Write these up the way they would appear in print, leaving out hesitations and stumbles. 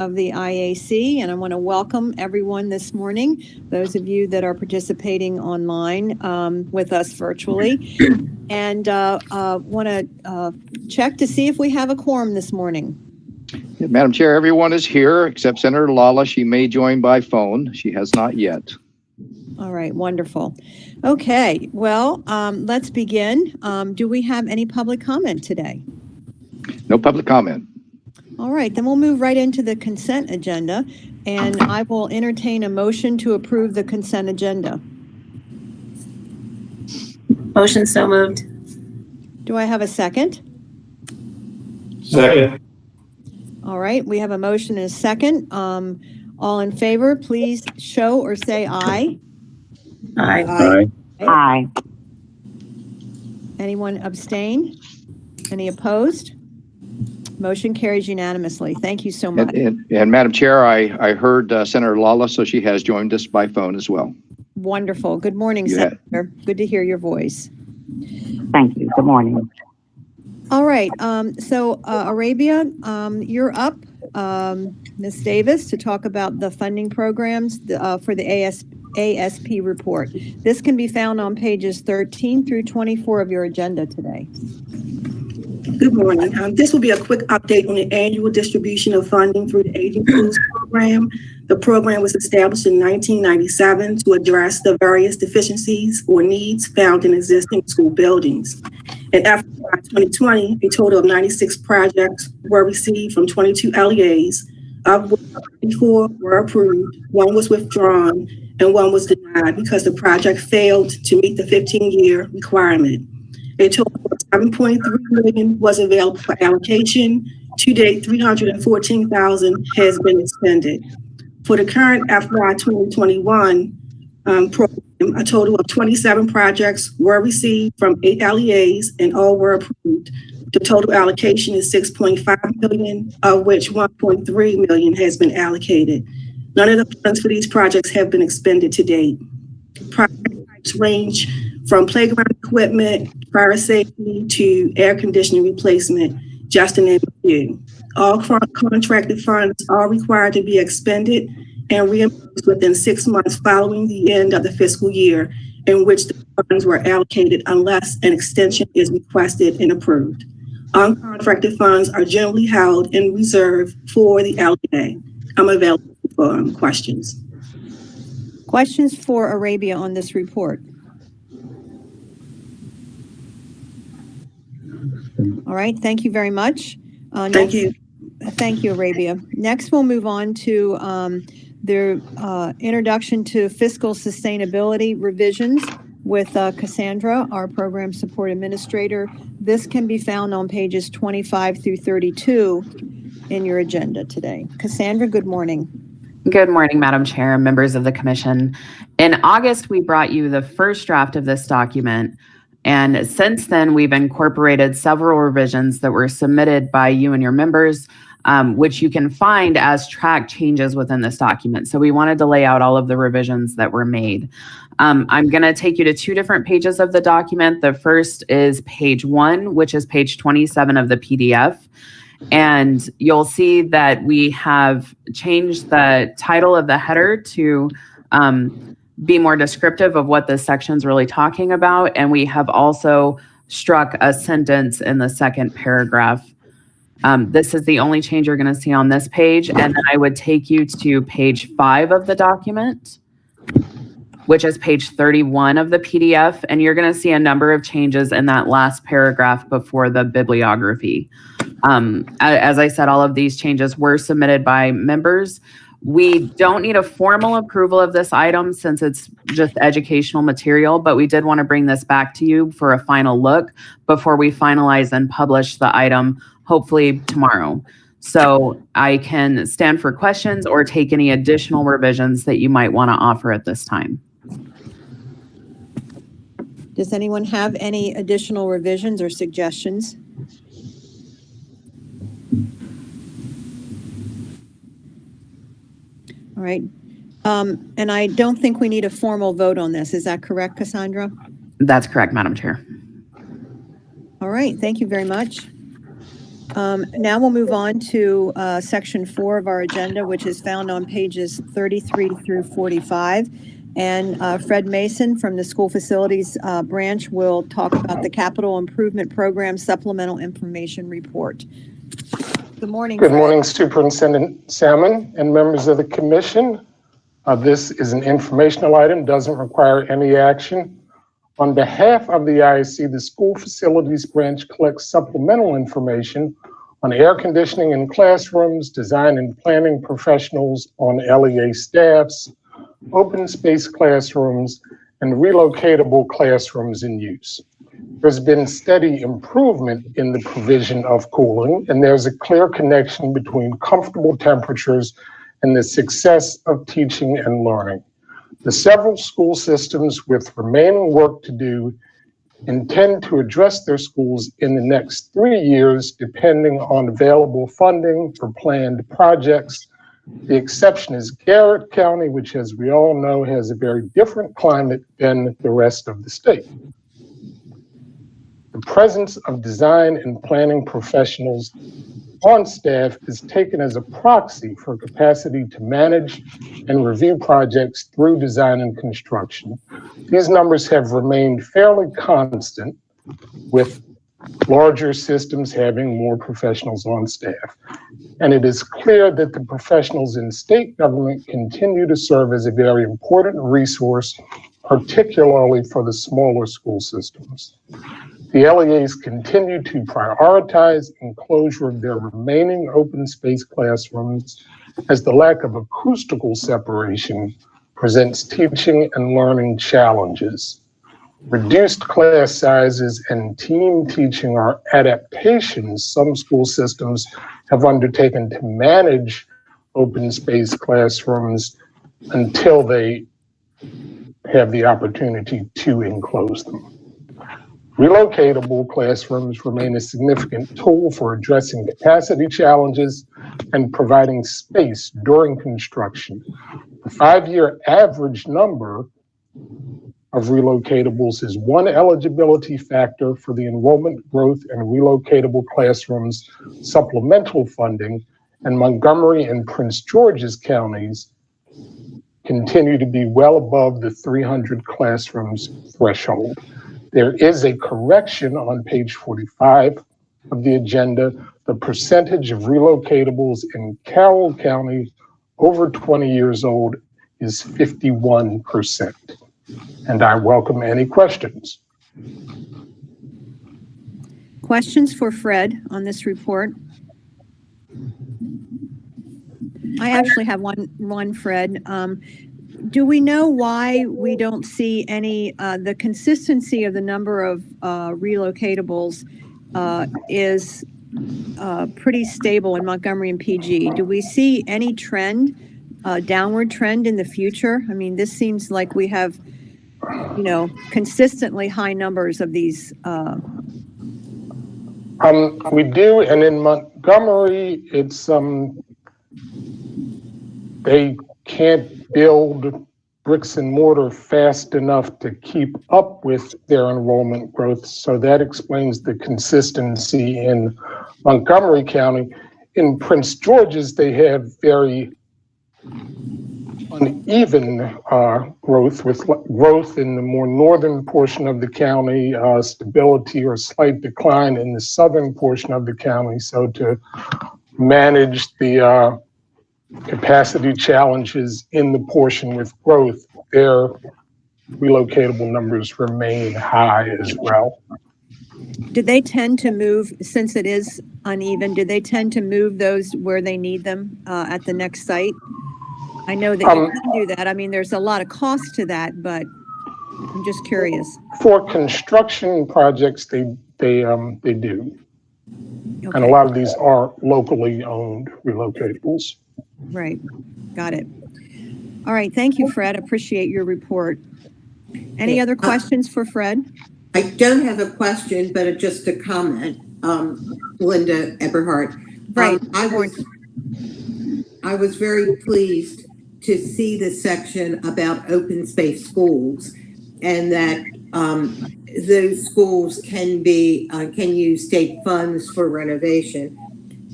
of the IAC, and I want to welcome everyone this morning, those of you that are participating online with us virtually, and want to check to see if we have a quorum this morning. Yeah, Madam Chair, everyone is here except Senator Lala. She may join by phone. She has not yet. All right, wonderful. Okay, well, let's begin. Do we have any public comment today? No public comment. All right, then we'll move right into the consent agenda, and I will entertain a motion to approve the consent agenda. Motion so moved. Do I have a second? Second. All right, we have a motion and a second. All in favor, please show or say aye. Aye. Aye. Aye. Anyone abstain? Any opposed? Motion carries unanimously. Thank you so much. And Madam Chair, I heard Senator Lala, so she has joined us by phone as well. Wonderful. Good morning, Senator. Good to hear your voice. Thank you. Good morning. All right. So Arabia, you're up, Ms. Davis, to talk about the funding programs for the ASP report. This can be found on pages 13 through 24 of your agenda today. Good morning. This will be a quick update on the annual distribution of funding through the Aging Schools program. The program was established in 1997 to address the various deficiencies or needs found in existing school buildings. In FY 2020, a total of 96 projects were received from 22 LEAs, of which 34 were approved, 1 was withdrawn, and 1 was denied because the project failed to meet the 15-year requirement. A total of $7.3 million was available for allocation. To date, $314,000 has been expended. For the current FY 2021 program, a total of 27 projects were received from 8 LEAs and all were approved. The total allocation is $6.5 million, of which $1.3 million has been allocated. None of the funds for these projects have been expended to date. Project types range from playground equipment, fire safety, to air conditioning replacement, just to name a few. All contracted funds are required to be expended and reimbursed within 6 months following the end of the fiscal year in which the funds were allocated, unless an extension is requested and approved. Uncontracted funds are generally held in reserve for the LEA. I'm available for questions. Questions for Arabia on this report? All right, thank you very much. Thank you. Thank you, Arabia. Next, we'll move on to the introduction to fiscal sustainability revisions with Cassandra, our program support administrator. This can be found on pages 25 through 32 in your agenda today. Cassandra, good morning. Good morning, Madam Chair and members of the Commission. In August, we brought you the first draft of this document. And since then, we've incorporated several revisions that were submitted by you and your members, which you can find as track changes within this document. So we wanted to lay out all of the revisions that were made. I'm going to take you to 2 different pages of the document. The first is page 1, which is page 27 of the PDF. And you'll see that we have changed the title of the header to be more descriptive of what this section's really talking about. And we have also struck a sentence in the second paragraph. This is the only change you're going to see on this page. And then I would take you to page 5 of the document, which is page 31 of the PDF. And you're going to see a number of changes in that last paragraph before the bibliography. As I said, all of these changes were submitted by members. We don't need a formal approval of this item since it's just educational material, but we did want to bring this back to you for a final look before we finalize and publish the item, hopefully tomorrow. So I can stand for questions or take any additional revisions that you might want to offer at this time. Does anyone have any additional revisions or suggestions? All right. And I don't think we need a formal vote on this. Is that correct, Cassandra? That's correct, Madam Chair. All right. Thank you very much. Now we'll move on to section 4 of our agenda, which is found on pages 33 through 45. And Fred Mason from the School Facilities Branch will talk about the Capital Improvement Program Supplemental Information Report. Good morning, Good Fred. morning, Superintendent Salmon and members of the commission. This is an informational item, doesn't require any action. On behalf of the IAC, the School Facilities Branch collects supplemental information on air conditioning in classrooms, design and planning professionals on LEA staffs, open space classrooms, and relocatable classrooms in use. There's been steady improvement in the provision of cooling, and there's a clear connection between comfortable temperatures and the success of teaching and learning. The several school systems with remaining work to do intend to address their schools in the next 3 years, depending on available funding for planned projects. The exception is Garrett County, which, as we all know, has a very different climate than the rest of the state. The presence of design and planning professionals on staff is taken as a proxy for capacity to manage and review projects through design and construction. These numbers have remained fairly constant, with larger systems having more professionals on staff. And it is clear that the professionals in state government continue to serve as a very important resource, particularly for the smaller school systems. The LEAs continue to prioritize enclosure of their remaining open space classrooms, as the lack of acoustical separation presents teaching and learning challenges. Reduced class sizes and team teaching are adaptations some school systems have undertaken to manage open space classrooms until they have the opportunity to enclose them. Relocatable classrooms remain a significant tool for addressing capacity challenges and providing space during construction. The 5-year average number of relocatables is one eligibility factor for the enrollment growth and relocatable classrooms supplemental funding, and Montgomery and Prince George's counties continue to be well above the 300 classrooms threshold. There is a correction on page 45 of the agenda. The percentage of relocatables in Carroll County over 20 years old is 51%. And I welcome any questions. Questions for Fred on this report? I actually have one, Fred. Do we know why we don't see any, the consistency of the number of relocatables is pretty stable in Montgomery and PG. Do we see any trend, downward trend in the future? I mean, this seems like we have, consistently high numbers of these. We do, and in Montgomery, it's they can't build bricks and mortar fast enough to keep up with their enrollment growth. So that explains the consistency in Montgomery County. In Prince George's, they have very uneven growth, with growth in the more northern portion of the county, stability or slight decline in the southern portion of the county. So to manage the capacity challenges in the portion with growth, their relocatable numbers remain high as well. Do they tend to move, since it is uneven, do they tend to move those where they need them at the next site? I know that you can do that. I mean, there's a lot of cost to that, but I'm just curious. For construction projects, they do. Okay. And a lot of these are locally owned relocatables. Right. Got it. All right. Thank you, Fred. Appreciate your report. Any other questions for Fred? I don't have a question, but just a comment. Linda Eberhardt. Right. I was very pleased to see the section about open space schools, and that those schools can use state funds for renovation.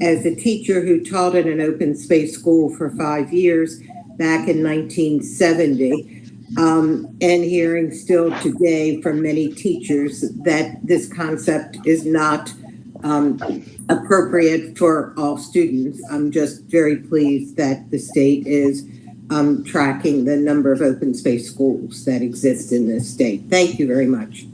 as a teacher who taught in an open space school for 5 years back in 1970, and hearing still today from many teachers that this concept is not appropriate for all students. I'm just very pleased that the state is tracking the number of open space schools that exist in this state. Thank you very much.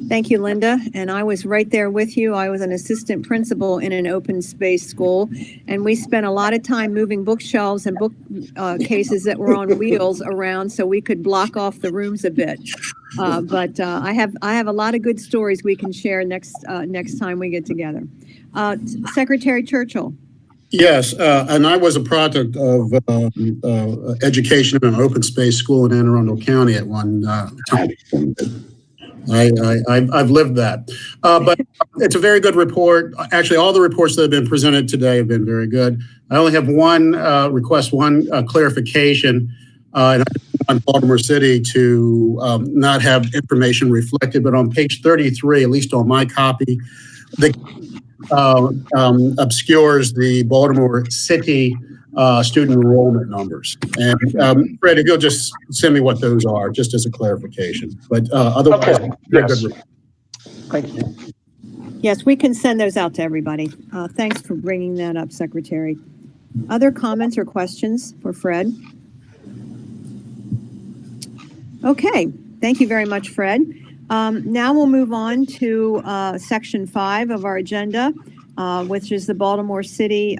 Thank you, Linda. And I was right there with you. I was an assistant principal in an open space school, and we spent a lot of time moving bookshelves and book cases that were on wheels around so we could block off the rooms a bit. But I have a lot of good stories we can share next time we get together. Secretary Churchill. Yes, and I was a product of education in an open space school in Anne Arundel County at one time. I've lived that, but it's a very good report. Actually, all the reports that have been presented today have been very good. I only have one clarification, and I want Baltimore City to not have information reflected, but on page 33, at least on my copy, the obscures the Baltimore City student enrollment numbers. And Fred, if you'll just send me what those are, just as a clarification. But otherwise, Okay. Yes. good. Thank you. Yes, we can send those out to everybody. Thanks for bringing that up, Secretary. Other comments or questions for Fred? Okay, thank you very much, Fred. Now we'll move on to section 5 of our agenda, which is the Baltimore City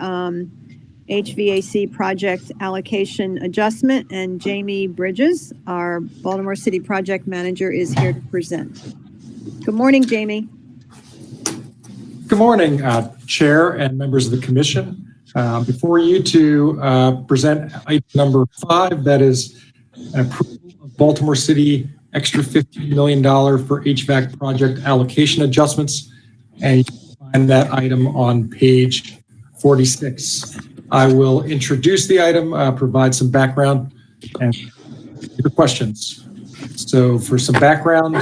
HVAC project allocation adjustment. And Jamie Bridges, our Baltimore City project manager, is here to present. Good morning, Jamie. Good morning, Chair and members of the Commission. Before you to present item number 5, that is an approval of Baltimore City extra $15 million for HVAC project allocation adjustments, and you can find that item on page 46. I will introduce the item, provide some background, and your questions. So for some background,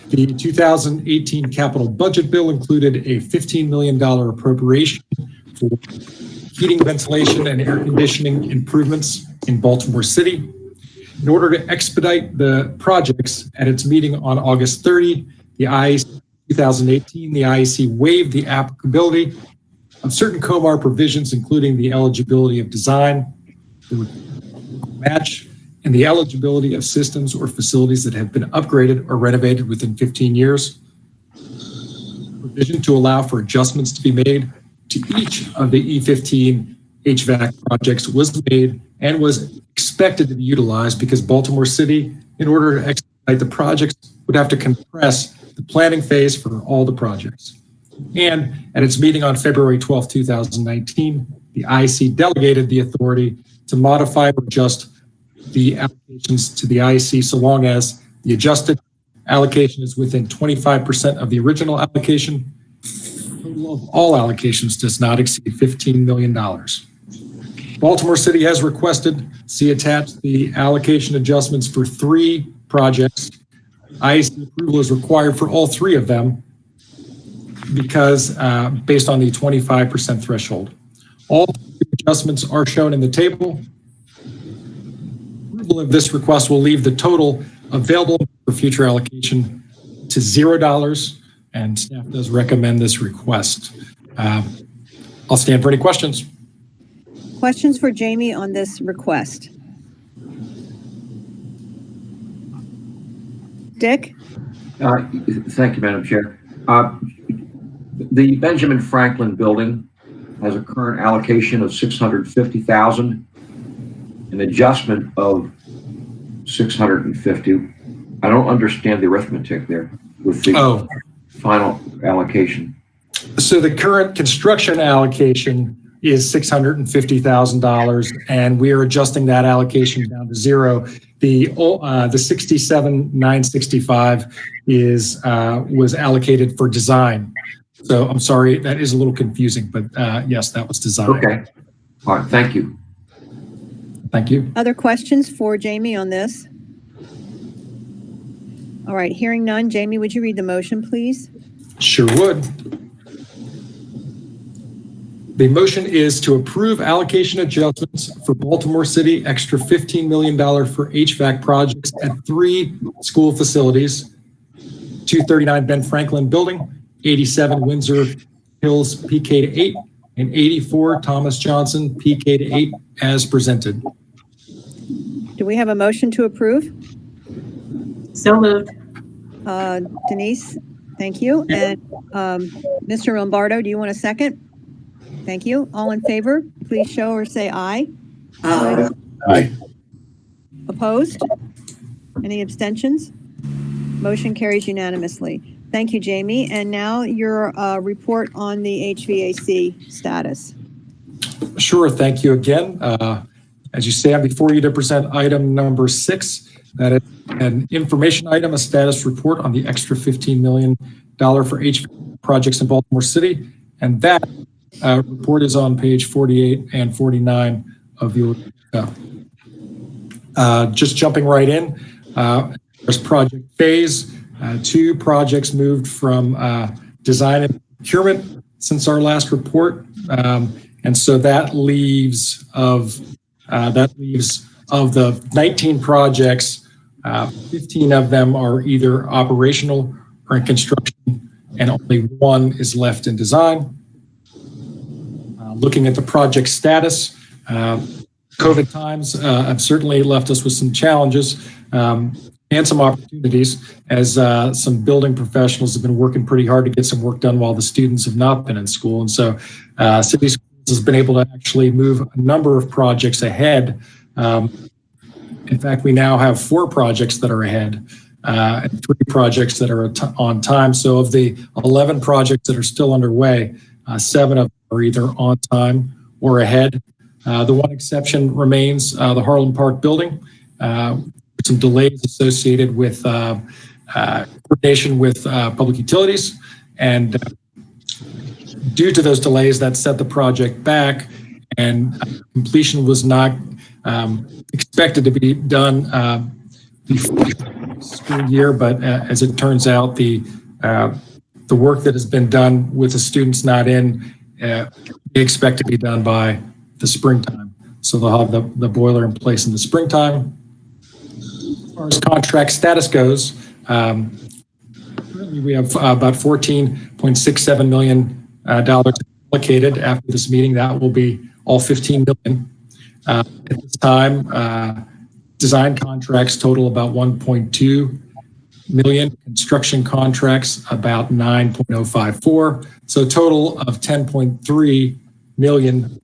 the 2018 capital budget bill included a $15 million appropriation for heating, ventilation, and air conditioning improvements in Baltimore City. In order to expedite the projects, at its meeting on August 30, the IAC 2018, the IAC waived the applicability of certain COMAR provisions, including the eligibility of design, the match, and the eligibility of systems or facilities that have been upgraded or renovated within 15 years. Provision to allow for adjustments to be made to each of the E15 HVAC projects was made and was expected to be utilized because Baltimore City, in order to expedite the projects, would have to compress the planning phase for all the projects. And at its meeting on February 12, 2019, the IAC delegated the authority to modify or adjust the allocations to the IAC so long as the adjusted allocation is within 25% of the original allocation. The total of all allocations does not exceed $15 million. Baltimore City has requested see attached the allocation adjustments for 3 projects. IAC approval is required for all 3 of them because based on the 25% threshold. All adjustments are shown in the table. Approval of this request will leave the total available for future allocation to $0, and staff does recommend this request. I'll stand for any questions. Questions for Jamie on this request? Dick? Thank you, Madam Chair. The Benjamin Franklin building has a current allocation of $650,000, an adjustment of $650,000. I don't understand the arithmetic there with the final allocation. So the current construction allocation is $650,000, and we are adjusting that allocation down to $0. The $67,965 was allocated for design. So I'm sorry, that is a little confusing, but yes, that was design. Okay. All right. Thank you. Thank you. Other questions for Jamie on this? All right, hearing none. Jamie, would you read the motion, please? Sure would. The motion is to approve allocation adjustments for Baltimore City, extra $15 million for HVAC projects at 3 school facilities: 239 Ben Franklin Building, 87 Windsor Hills PK to 8, and 84 Thomas Johnson PK to 8 as presented. Do we have a motion to approve? So moved. Denise, thank you. And Mr. Lombardo, do you want a second? Thank you. All in favor, please show or say aye. Aye. Opposed? Any abstentions? Motion carries unanimously. Thank you, Jamie. And now your report on the HVAC status. Sure, thank you again. As you stand before you to present item number 6, that is an information item, a status report on the extra $15 million for HVAC projects in Baltimore City. And that report is on page 48 and 49 of your just jumping right in. There's project phase. 2 projects moved from design and procurement since our last report. And so that leaves of the 19 projects, 15 of them are either operational or in construction, and only 1 is left in design. Looking at the project status, COVID times have certainly left us with some challenges and some opportunities, as some building professionals have been working pretty hard to get some work done while the students have not been in school. And so City Schools has been able to actually move a number of projects ahead. In fact, we now have 4 projects that are ahead and 3 projects that are on time. So of the 11 projects that are still underway, 7 of them are either on time or ahead. The one exception remains the Harlan Park building. Some delays associated with coordination with public utilities, and due to those delays, that set the project back, and completion was not expected to be done before the school year. But as it turns out, the work that has been done with the students not in, they expect to be done by the springtime. So they'll have the boiler in place in the springtime. As far as contract status goes, currently we have about $14.67 million allocated. After this meeting, that will be all $15 million. At this time, design contracts total about $1.2 million, construction contracts about $9.054. So a total of $10.3 million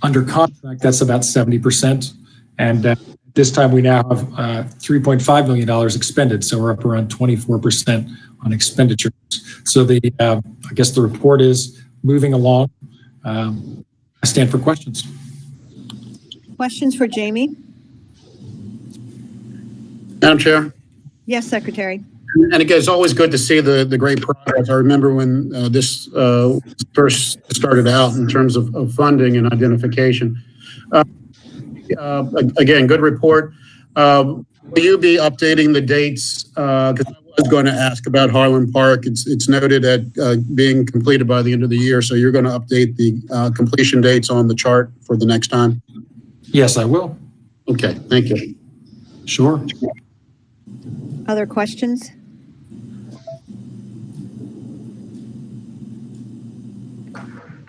under contract. That's about 70%. And this time we now have $3.5 million expended. So we're up around 24% on expenditures. So I guess the report is moving along. I stand for questions. Questions for Jamie? Madam Chair? Yes, Secretary. And again, it's always good to see the great progress. I remember when this first started out in terms of funding and identification. Again, good report. Will you be updating the dates? Because I was going to ask about Harlan Park. It's noted at being completed by the end of the year. So you're going to update the completion dates on the chart for the next time? Yes, I will. Okay, thank you. Sure. Other questions?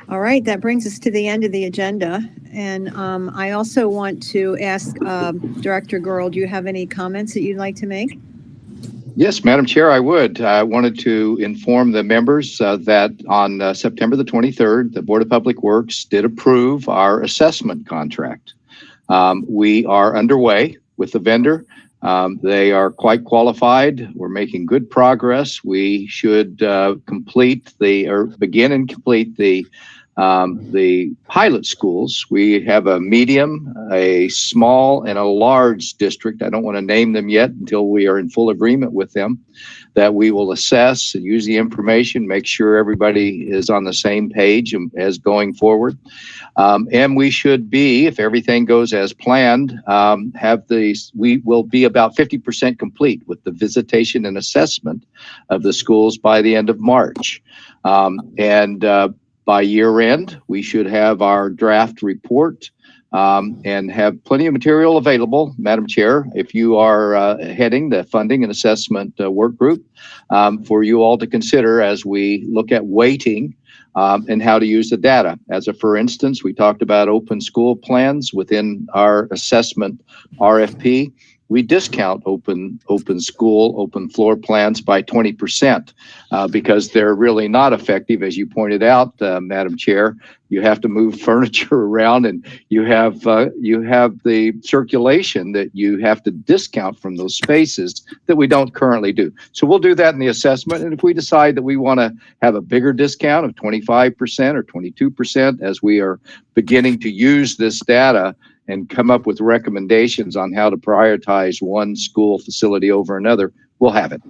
All right, that brings us to the end of the agenda. And I also want to ask Director Gurl, do you have any comments that you'd like to make? Yes, Madam Chair, I would. I wanted to inform the members that on September the 23rd, the Board of Public Works did approve our assessment contract. We are underway with the vendor. They are quite qualified. We're making good progress. We should begin and complete the pilot schools. We have a medium, a small, and a large district. I don't want to name them yet until we are in full agreement with them, that we will assess and use the information, make sure everybody is on the same page as going forward. And we should be, if everything goes as planned, we will be about 50% complete with the visitation and assessment of the schools by the end of March. By year end, we should have our draft report and have plenty of material available, Madam Chair, if you are heading the funding and assessment work group, for you all to consider as we look at weighting and how to use the data. As a for instance, we talked about open school plans within our assessment RFP. We discount open school, open floor plans by 20% because they're really not effective. As you pointed out, Madam Chair, you have to move furniture around, and you have the circulation that you have to discount from those spaces that we don't currently do. So we'll do that in the assessment. And if we decide that we want to have a bigger discount of 25% or 22% as we are beginning to use this data and come up with recommendations on how to prioritize one school facility over another, we'll have it.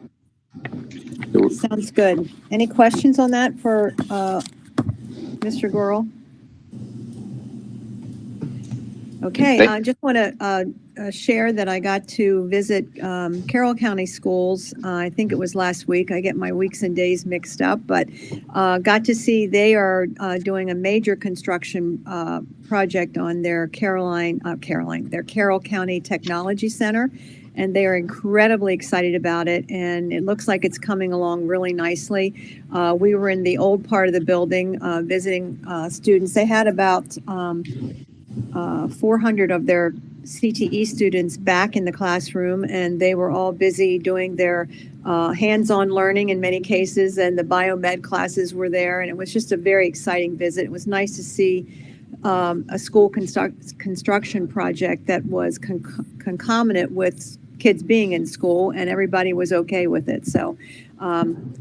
Sounds good. Any questions on that for Mr. Gorel? Okay, I just want to share that I got to visit Carroll County Schools. I think it was last week. I get my weeks and days mixed up, but got to see they are doing a major construction project on their Carroll County Technology Center. And they are incredibly excited about it. And it looks like it's coming along really nicely. We were in the old part of the building visiting students. They had about 400 of their CTE students back in the classroom, and they were all busy doing their hands-on learning in many cases, and the biomed classes were there, and it was just a very exciting visit. It was nice to see a school construction project that was concomitant with kids being in school, and everybody was okay with it. So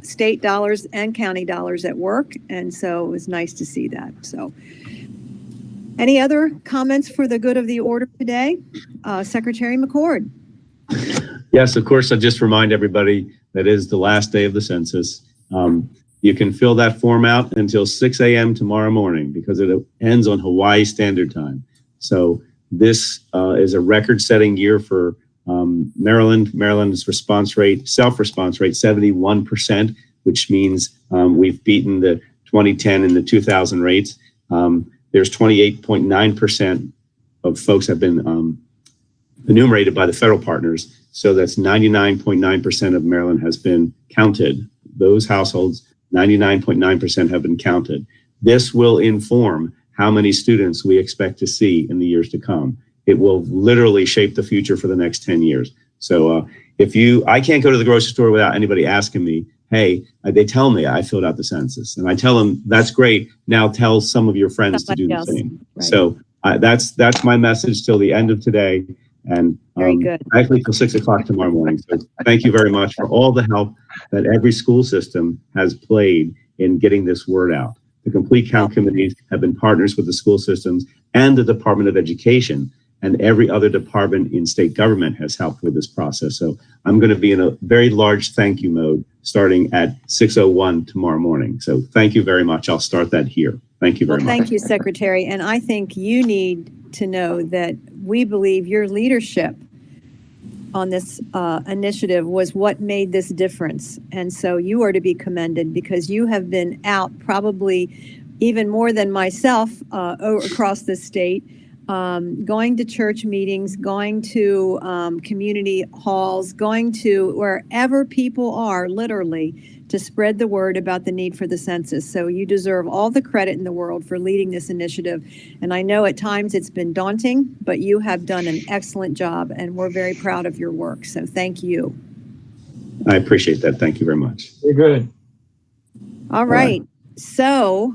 state dollars and county dollars at work, and so it was nice to see that. So any other comments for the good of the order today? Secretary McCord. Yes, of course. I'll just remind everybody that is the last day of the census. You can fill that form out until 6 a.m. tomorrow morning because it ends on Hawaii Standard Time. So this is a record-setting year for Maryland. Maryland's self-response rate, 71%, which means we've beaten the 2010 and the 2000 rates. There's 28.9% of folks have been enumerated by the federal partners. So that's 99.9% of Maryland has been counted. Those households, 99.9% have been counted. This will inform how many students we expect to see in the years to come. It will literally shape the future for the next 10 years. So I can't go to the grocery store without anybody asking me, hey, they tell me I filled out the census, and I tell them, that's great. Now tell some of your friends to do the same. Right. So that's my message till the end of today. And actually till 6 o'clock tomorrow morning. So thank you very much for all the help that every school system has played in getting this word out. The Complete Count committees have been partners with the school systems and the Department of Education, and every other department in state government has helped with this process. So I'm going to be in a very large thank you mode starting at 6:01 tomorrow morning. So thank you very much. I'll start that here. Thank you very much. Thank you, Secretary. And I think you need to know that we believe your leadership on this initiative was what made this difference. And so you are to be commended because you have been out probably even more than myself across the state, going to church meetings, going to community halls, going to wherever people are, literally, to spread the word about the need for the census. So you deserve all the credit in the world for leading this initiative. And I know at times it's been daunting, but you have done an excellent job, and we're very proud of your work. So thank you. I appreciate that. Thank you very much. You're good. All right. So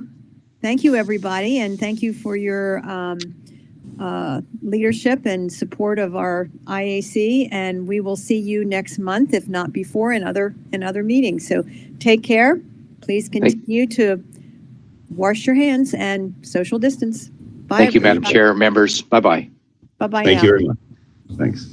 thank you, everybody, and thank you for your leadership and support of our IAC, and we will see you next month, if not before, in other meetings. So take care. Please continue to wash your hands and social distance. Bye. Thank you, Madam Chair, members. Bye-bye. Bye-bye. Thank you very much. Thanks.